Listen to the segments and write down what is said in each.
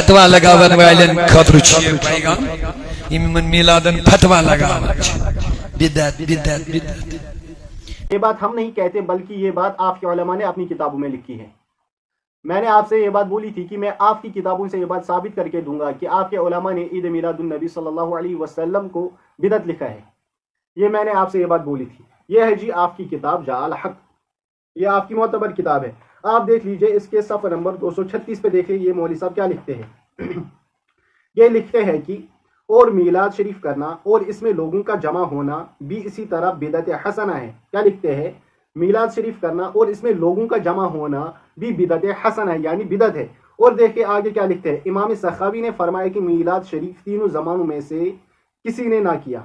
فتوا لگاون والن خاطر چھ یہ پیغام یمن میلادن فتوا لگاون بدعت بدعت بدعت. یہ بات ہم نہیں کہتے بلکہ یہ بات آپ کے علماء نے اپنی کتابوں میں لکھی ہے. میں نے آپ سے یہ بات بولی تھی کہ میں آپ کی کتابوں سے یہ بات ثابت کر کے دوں گا کہ آپ کے علماء نے عید میلاد النبی صلی اللہ علیہ وسلم کو بدعت لکھا ہے. یہ میں نے آپ سے یہ بات بولی تھی. یہ ہے جی آپ کی کتاب جاء الحق، یہ آپ کی معتبر کتاب ہے. آپ دیکھ لیجئے اس کے صفحہ نمبر 236 پہ دیکھیں یہ مولوی صاحب کیا لکھتے ہیں. یہ لکھتے ہیں کہ اور میلاد شریف کرنا اور اس میں لوگوں کا جمع ہونا بھی اسی طرح بدعت حسنہ ہے. کیا لکھتے ہیں؟ میلاد شریف کرنا اور اس میں لوگوں کا جمع ہونا بھی بدعت حسنہ ہے، یعنی بدعت ہے. اور دیکھیں آگے کیا لکھتے ہیں. امام سخاوی نے فرمایا کہ میلاد شریف تینوں زمانوں میں سے کسی نے نہ کیا،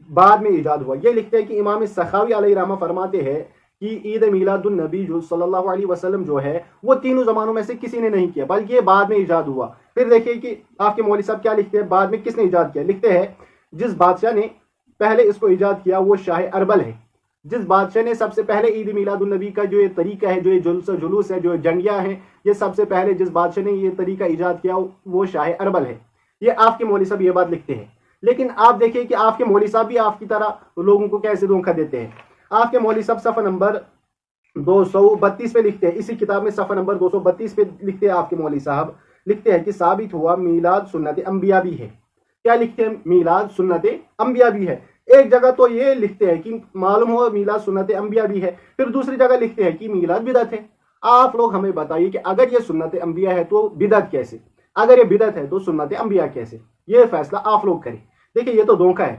بعد میں ایجاد ہوا. یہ لکھتے ہیں کہ امام سخاوی علیہ رحمہ فرماتے ہیں کہ عید میلاد النبی جو صلی اللہ علیہ وسلم جو ہے وہ تینوں زمانوں میں سے کسی نے نہیں کیا بلکہ یہ بعد میں ایجاد ہوا. پھر دیکھیے کہ آپ کے مولوی صاحب کیا لکھتے ہیں، بعد میں کس نے ایجاد کیا. لکھتے ہیں جس بادشاہ نے پہلے اس کو ایجاد کیا وہ شاہ اربل ہے. جس بادشاہ نے سب سے پہلے عید میلاد النبی کا جو یہ طریقہ ہے، جو یہ جلوس ہے، جو جنگیاں ہیں، یہ سب سے پہلے جس بادشاہ نے یہ طریقہ ایجاد کیا وہ شاہ اربل ہے. یہ آپ کے مولوی صاحب یہ بات لکھتے ہیں. لیکن آپ دیکھیں کہ آپ کے مولوی صاحب بھی آپ کی طرح لوگوں کو کیسے دھوکہ دیتے ہیں. آپ کے مولوی صاحب صفحہ نمبر 232 پہ لکھتے ہیں، اسی کتاب میں صفحہ نمبر 232 پہ لکھتے ہیں آپ کے مولوی صاحب، لکھتے ہیں کہ ثابت ہوا میلاد سنت انبیاء بھی ہے. کیا لکھتے ہیں؟ میلاد سنت انبیاء بھی ہے. ایک جگہ تو یہ لکھتے ہیں کہ معلوم ہوا میلاد سنت انبیاء بھی ہے، پھر دوسری جگہ لکھتے ہیں کہ میلاد بدعت ہے. آپ لوگ ہمیں بتائیے کہ اگر یہ سنت انبیاء ہے تو بدعت کیسے؟ اگر یہ بدعت ہے تو سنت انبیاء کیسے؟ یہ فیصلہ آپ لوگ کریں. دیکھیں یہ تو دھوکہ ہے.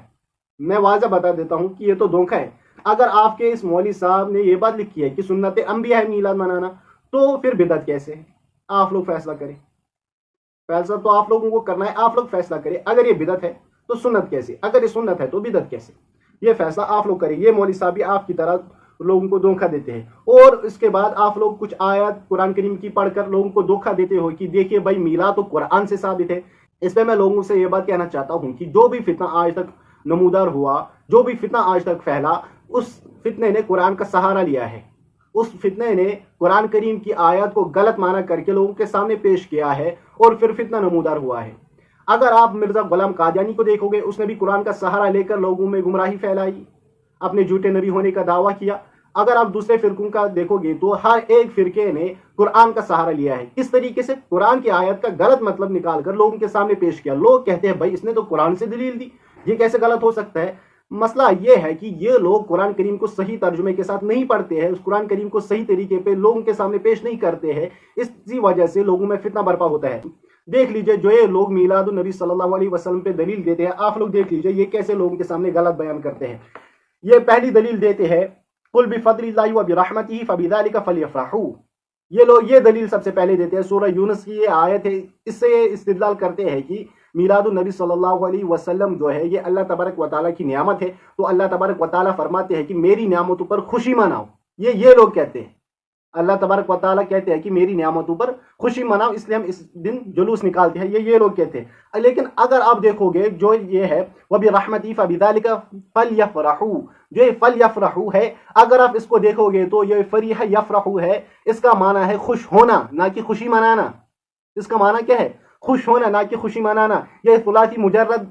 میں واضح بتا دیتا ہوں کہ یہ تو دھوکہ ہے. اگر آپ کے اس مولوی صاحب نے یہ بات لکھی ہے کہ سنت انبیاء ہے میلاد منانا، تو پھر بدعت کیسے ہے؟ آپ لوگ فیصلہ کریں. فیصلہ تو آپ لوگوں کو کرنا ہے، آپ لوگ فیصلہ کریں. اگر یہ بدعت ہے تو سنت کیسے؟ اگر یہ سنت ہے تو بدعت کیسے؟ یہ فیصلہ آپ لوگ کریں. یہ مولوی صاحب بھی آپ کی طرح لوگوں کو دھوکہ دیتے ہیں. اور اس کے بعد آپ لوگ کچھ آیات قرآن کریم کی پڑھ کر لوگوں کو دھوکہ دیتے ہو کہ دیکھیے بھائی میلاد تو قرآن سے ثابت ہے. اس پہ میں لوگوں سے یہ بات کہنا چاہتا ہوں کہ جو بھی فتنہ آج تک نمودار ہوا، جو بھی فتنہ آج تک پھیلا، اس فتنے نے قرآن کا سہارا لیا ہے. اس فتنے نے قرآن کریم کی آیات کو غلط معنی کر کے لوگوں کے سامنے پیش کیا ہے اور پھر فتنہ نمودار ہوا ہے. اگر آپ مرزا غلام قادیانی کو دیکھو گے، اس نے بھی قرآن کا سہارا لے کر لوگوں میں گمراہی پھیلائی، اپنے جھوٹے نبی ہونے کا دعویٰ کیا. اگر آپ دوسرے فرقوں کا دیکھو گے تو ہر ایک فرقے نے قرآن کا سہارا لیا ہے. کس طریقے سے قرآن کی آیت کا غلط مطلب نکال کر لوگوں کے سامنے پیش کیا. لوگ کہتے ہیں بھائی اس نے تو قرآن سے دلیل دی، یہ کیسے غلط ہو سکتا ہے؟ مسئلہ یہ ہے کہ یہ لوگ قرآن کریم کو صحیح ترجمے کے ساتھ نہیں پڑھتے ہیں، اس قرآن کریم کو صحیح طریقے پہ لوگوں کے سامنے پیش نہیں کرتے ہیں. اسی وجہ سے لوگوں میں فتنہ برپا ہوتا ہے. دیکھ لیجئے جو یہ لوگ میلاد النبی صلی اللہ علیہ وسلم پہ دلیل دیتے ہیں، آپ لوگ دیکھ لیجئے یہ کیسے لوگوں کے سامنے غلط بیان کرتے ہیں. یہ پہلی دلیل دیتے ہیں قل بفضل اللہ وبرحمتہ فبذلک فلیفرحوا. یہ لوگ یہ دلیل سب سے پہلے دیتے ہیں، سورہ یونس کی یہ آیت ہے، اس سے یہ استدلال کرتے ہیں کہ میلاد النبی صلی اللہ علیہ وسلم جو ہے یہ اللہ تبارک و تعالیٰ کی نعمت ہے، تو اللہ تبارک و تعالیٰ فرماتے ہیں کہ میری نعمتوں پر خوشی مناؤ. یہ لوگ کہتے ہیں، اللہ تبارک و تعالیٰ کہتے ہیں کہ میری نعمتوں پر خوشی مناؤ، اس لیے ہم اس دن جلوس نکالتے ہیں. یہ لوگ کہتے ہیں. لیکن اگر آپ دیکھو گے جو یہ ہے وَبِرَحْمَتِهِ فَبِذَلِكَ فَلْيَفْرَحُوا، جو یہ فَلْيَفْرَحُوا ہے، اگر آپ اس کو دیکھو گے تو یہ فریح یفرحوا ہے، اس کا معنی ہے خوش ہونا نہ کہ خوشی منانا. اس کا معنی کیا ہے؟ خوش ہونا نہ کہ خوشی منانا. یہ ثلاثی مجرد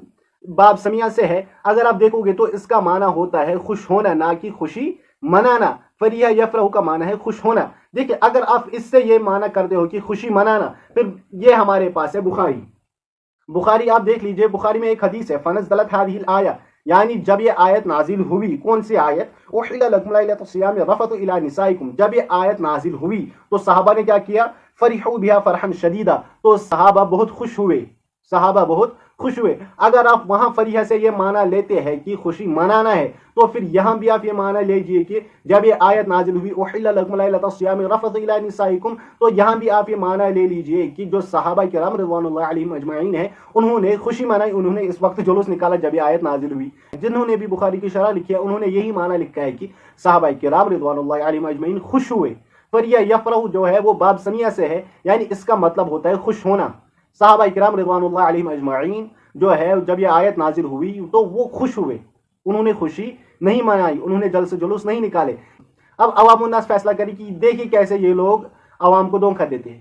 باب سمیہ سے ہے. اگر آپ دیکھو گے تو اس کا معنی ہوتا ہے خوش ہونا نہ کہ خوشی منانا. فریح یفرح کا معنی ہے خوش ہونا. دیکھیں اگر آپ اس سے یہ معنی کرتے ہو کہ خوشی منانا، پھر یہ ہمارے پاس ہے بخاری آپ دیکھ لیجئے. بخاری میں ایک حدیث ہے فنزلت هذه الآیہ، یعنی جب یہ آیت نازل ہوئی. کون سی آیت؟ احل لکم لیلۃ الصیام الرفث الی نسائکم. جب یہ آیت نازل ہوئی تو صحابہ نے کیا کیا؟ فرحوا بها فرحا شدیدا. تو صحابہ بہت خوش ہوئے. اگر آپ وہاں فریحہ سے یہ معنی لیتے ہیں کہ خوشی منانا ہے، تو پھر یہاں بھی آپ یہ معنی لیجئے کہ جب یہ آیت نازل ہوئی احل لکم لیلۃ الصیام الرفث الی نسائکم، تو یہاں بھی آپ یہ معنی لے لیجئے کہ جو صحابہ کرام رضوان اللہ علیہم اجمعین ہیں انہوں نے خوشی منائی، انہوں نے اس وقت جلوس نکالا جب یہ آیت نازل ہوئی. جنہوں نے بھی بخاری کی شرح لکھی ہے انہوں نے یہی معنی لکھا ہے کہ صحابہ کرام رضوان اللہ علیہم اجمعین خوش ہوئے. پر یہ یفرح جو ہے وہ باب سمیہ سے ہے، یعنی اس کا مطلب ہوتا ہے خوش ہونا. صحابہ کرام رضوان اللہ علیہم اجمعین جو ہے جب یہ آیت نازل ہوئی تو وہ خوش ہوئے، انہوں نے خوشی نہیں منائی، انہوں نے جلوس نہیں نکالے. اب عوام الناس فیصلہ کری کہ دیکھیے کیسے یہ لوگ عوام کو دھوکہ دیتے ہیں.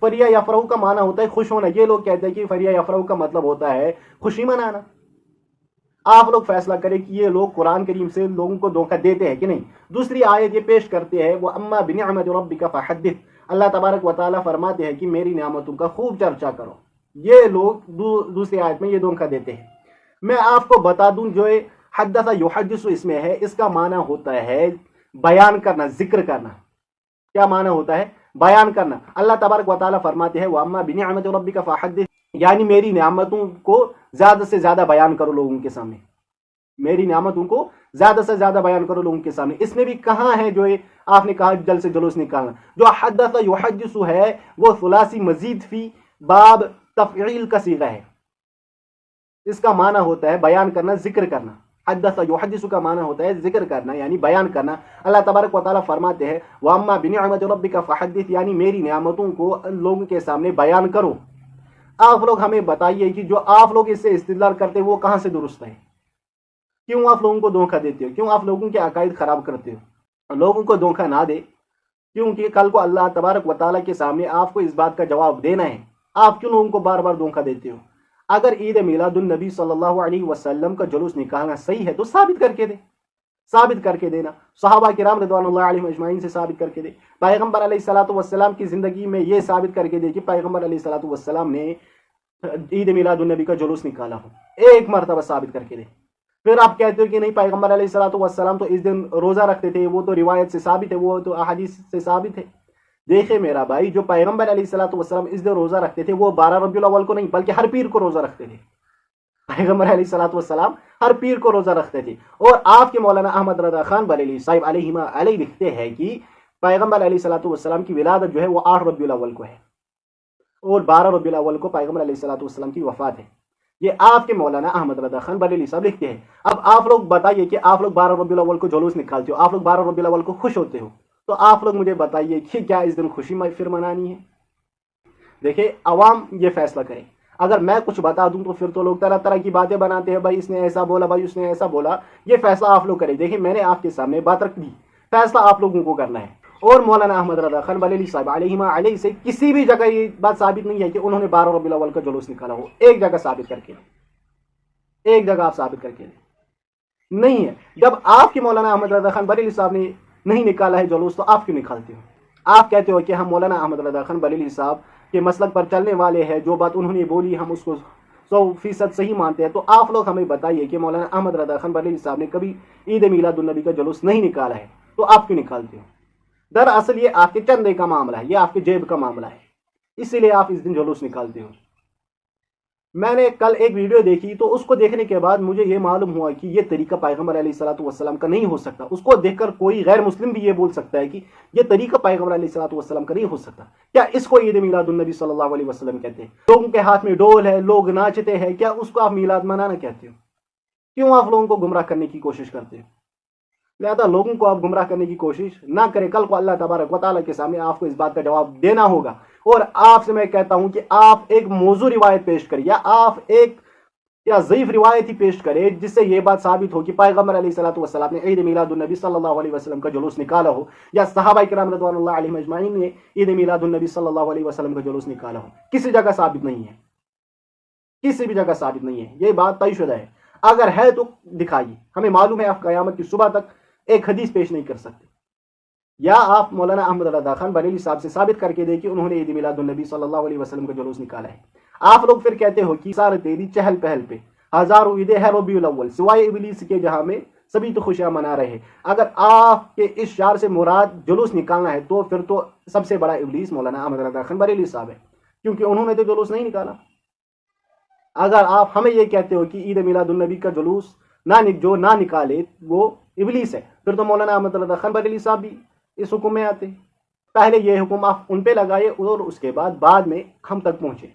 फरिया यफरहू का माना होता है खुश होना। ये लोग कहते हैं कि फरिया यफरहू का मतलब होता है खुशी मनाना। आप लोग फैसला करें कि ये लोग कुरान करीम से लोगों को धोखा देते हैं कि नहीं। दूसरी आयत ये पेश करते हैं, वो अम्मा बिनिअमति रब्बिका फहद्दिथ, अल्लाह तबारक व तआला फरमाते हैं कि मेरी नियामतों का खूब चर्चा करो। ये लोग दूसरी आयत में ये धोखा देते हैं। मैं आपको बता दूं, जो हद्दसा युहद्दिसु इसमें है, इसका माना होता है बयान करना, जिक्र करना। क्या माना होता है? बयान करना। अल्लाह तबारक व तआला फरमाते हैं, व अम्मा बिनिअमति रब्बिका फहद्दिथ, यानी मेरी नियामतों को ज्यादा से ज्यादा बयान करो लोगों के सामने। मेरी नियामतों को ज्यादा से ज्यादा बयान करो लोगों के सामने। इसमें भी कहाँ है जो आपने कहा जल से जुलूस निकालना? जो हद्दसा युहद्दिसु है वो सुलासी मजीद फी बाब तफईल का सीगा है। इसका माना होता है बयान करना, जिक्र करना। हद्दसा युहद्दिसु का माना होता है जिक्र करना, यानी बयान करना। अल्लाह तबारक व तआला फरमाते हैं, व अम्मा बिनिअमति रब्बिका फहद्दिथ, यानी मेरी नियामतों को लोगों के सामने बयान करो। आप लोग हमें बताइए कि जो आप लोग इससे इस्तिदलाल करते हो वो कहाँ से दुरुस्त है? क्यों आप लोगों को धोखा देते हो? क्यों आप लोगों के अकायद खराब करते हो? लोगों को धोखा ना दे, क्योंकि कल को अल्लाह तबारक व तआला के सामने आपको इस बात का जवाब देना है। आप क्यों लोगों को बार बार धोखा देते हो? अगर ईद मिलादुन नबी सल्लल्लाहु अलैहि वसल्लम का जुलूस निकालना सही है तो साबित करके दे, साबित करके देना। सहाबा किराम रिदवानुल्लाह अलैहिम अजमाइन से साबित करके दे। पैगंबर अलैहिस्सलातु वस्सलाम की जिंदगी में ये साबित करके दे कि पैगंबर अलैहिस्सलातु वस्सलाम ने ईद मिलादुन नबी का जुलूस निकाला हो। एक मरतबा साबित करके दे। फिर आप कहते हो कि नहीं, पैगंबर अलैहिस्सलातु वस्सलाम तो इस दिन रोजा रखते थे, वो तो रिवायत से साबित है, वो तो अहादीस से साबित है। देखे मेरा भाई, जो पैगंबर अलैहिस्सलातु वस्सलाम इस दिन रोजा रखते थे वो 12 रबीउल अव्वल को नहीं बल्कि हर पीर को रोजा रखते थे। पैगंबर अलैहिस्सलातु वस्सलाम हर पीर को रोजा रखते थे। और आपके मौलाना अहमद रजा खान बरेलवी साहिब अलैहिमा अलैहि लिखते हैं कि पैगंबर अलैहिस्सलातु वस्सलाम की विलादत जो है वो 8 रबीउल अव्वल को है और 12 रबीउल अव्वल को पैगंबर अलैहिस्सलातु वस्सलाम की वफात है। ये आपके मौलाना अहमद रजा खान बरेलवी साहब लिखते हैं। अब आप लोग बताइए कि आप लोग 12 रबीउल अव्वल को जुलूस निकालते हो, आप लोग 12 रबीउल अव्वल को खुश होते हो, तो आप लोग मुझे बताइए कि क्या इस दिन खुशी फिर मनानी है? देखिए, अवाम ये फैसला करे। अगर मैं कुछ बता दूं तो फिर तो लोग तरह तरह की बातें बनाते हैं, भाई इसने ऐसा बोला, भाई उसने ऐसा बोला। ये फैसला आप लोग करें। देखिए, मैंने आपके सामने बात रख दी, फैसला आप लोगों को करना है। और मौलाना अहमद रजा खान बरेलवी साहब अलैहिमा अलैहि से किसी भी जगह ये बात साबित नहीं है कि उन्होंने 12 रबीउल अव्वल का जुलूस निकाला हो। एक जगह साबित करके, एक जगह आप साबित करके नहीं है। जब आपके मौलाना अहमद रजा खान बरेलवी साहब ने नहीं निकाला है जुलूस, तो आप क्यों निकालते हो? आप कहते हो कि हम मौलाना अहमद रजा खान बरेलवी साहब के मसलक पर चलने वाले हैं, जो बात उन्होंने बोली हम उसको 100% सही मानते हैं। तो आप लोग हमें बताइए कि मौलाना अहमद रजा खान बरेलवी साहब ने कभी ईद मिलादुन नबी का जुलूस नहीं निकाला है, तो आप क्यों निकालते हो? दरअसल ये आपके चंदे का मामला है, ये आपके जेब का मामला है, इसीलिए आप इस दिन जुलूस निकालते हो। मैंने कल एक वीडियो देखी, तो उसको देखने के बाद मुझे ये मालूम हुआ कि ये तरीका पैगंबर अलैहिस्सलातु वस्सलाम का नहीं हो सकता। उसको देखकर कोई गैर मुस्लिम भी ये बोल सकता है कि ये तरीका पैगंबर अलैहिस्सलातु वस्सलाम का नहीं हो सकता। क्या इसको ईद मिलादुन नबी सल्लल्लाहु अलैहि वसल्लम कहते हैं? लोगों के हाथ में डोल है, लोग नाचते हैं, क्या उसको आप मिलाद मनाना कहते हो? क्यों आप लोगों को गुमराह करने की कोशिश करते हो? लिहाजा लोगों को आप गुमराह करने की कोशिश ना करें। कल को अल्लाह तबारक व तआला के सामने आपको इस बात का जवाब देना होगा। और आपसे मैं कहता हूं कि आप एक मौजू रिवायत पेश करें, या आप एक या ज़ईफ रिवायत ही पेश करें जिससे ये बात साबित हो कि पैगंबर अलैहिस्सलातु वस्सलाम ने ईद मिलादुन नबी सल्लल्लाहु अलैहि वसल्लम का जुलूस निकाला हो, या सहाबा किराम रिदवानुल्लाह अलैहिम अजमाइन ने ईद मिलादुन नबी सल्लल्लाहु अलैहि वसल्लम का जुलूस निकाला हो। किसी जगह साबित नहीं है, किसी भी जगह साबित नहीं है। ये बात तयशुदा है। अगर है तो दिखाइए। हमें मालूम है आप क़यामत की सुबह तक एक हदीस पेश नहीं कर सकते। या आप मौलाना अहमद रजा खान बरेलवी साहब से साबित करके दे कि उन्होंने ईद मिलादुन नबी सल्लल्लाहु अलैहि वसल्लम का जुलूस निकाला है। आप लोग फिर कहते हो कि सारे तेरी चहल पहल पे हजारों ईदें हैं रबीउल अव्वल, सिवाय इबलीस के जहां में सभी तो खुशियां मना रहे हैं। अगर आपके इस शार से मुराद जुलूस निकालना है तो फिर तो सबसे बड़ा इबलीस मौलाना अहमद रजा खान बरेलवी साहब है, क्योंकि उन्होंने तो जुलूस नहीं निकाला। अगर आप हमें ये कहते हो कि ईद मिलादुन नबी का जुलूस जो ना निकाले वो इबलीस है, फिर तो मौलाना अहमद रजा खान बरेलवी साहब भी इस हुक्म में आते। पहले ये हुक्म आप उन पे लगाए और उसके बाद में हम तक पहुंचे।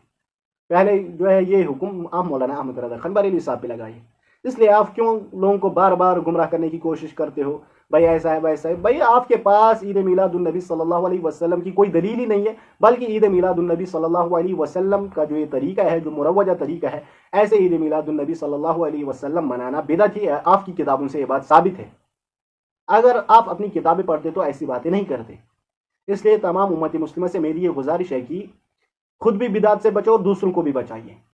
पहले जो है ये हुक्म आप मौलाना अहमद रजा खान बरेलवी साहब पे लगाइए। इसलिए आप क्यों लोगों को बार बार गुमराह करने की कोशिश करते हो? भाई ऐसा है, वैसा है। भाई आपके पास ईद मिलादुन नबी सल्लल्लाहु अलैहि वसल्लम की कोई दलील ही नहीं है, बल्कि ईद मिलादुन नबी सल्लल्लाहु अलैहि वसल्लम का जो ये तरीका है, जो मुरव्वजा तरीका है, ऐसे ईद मिलादुन नबी सल्लल्लाहु अलैहि वसल्लम मनाना बिदअत ही है। आपकी किताबों से ये बात साबित है। अगर आप अपनी किताबें पढ़ते तो ऐसी बातें नहीं करते। इसलिए तमाम उम्मत मुस्लिमा से मेरी ये गुजारिश है कि خود بھی بدعت سے بچو اور دوسروں کو بھی بچائیے.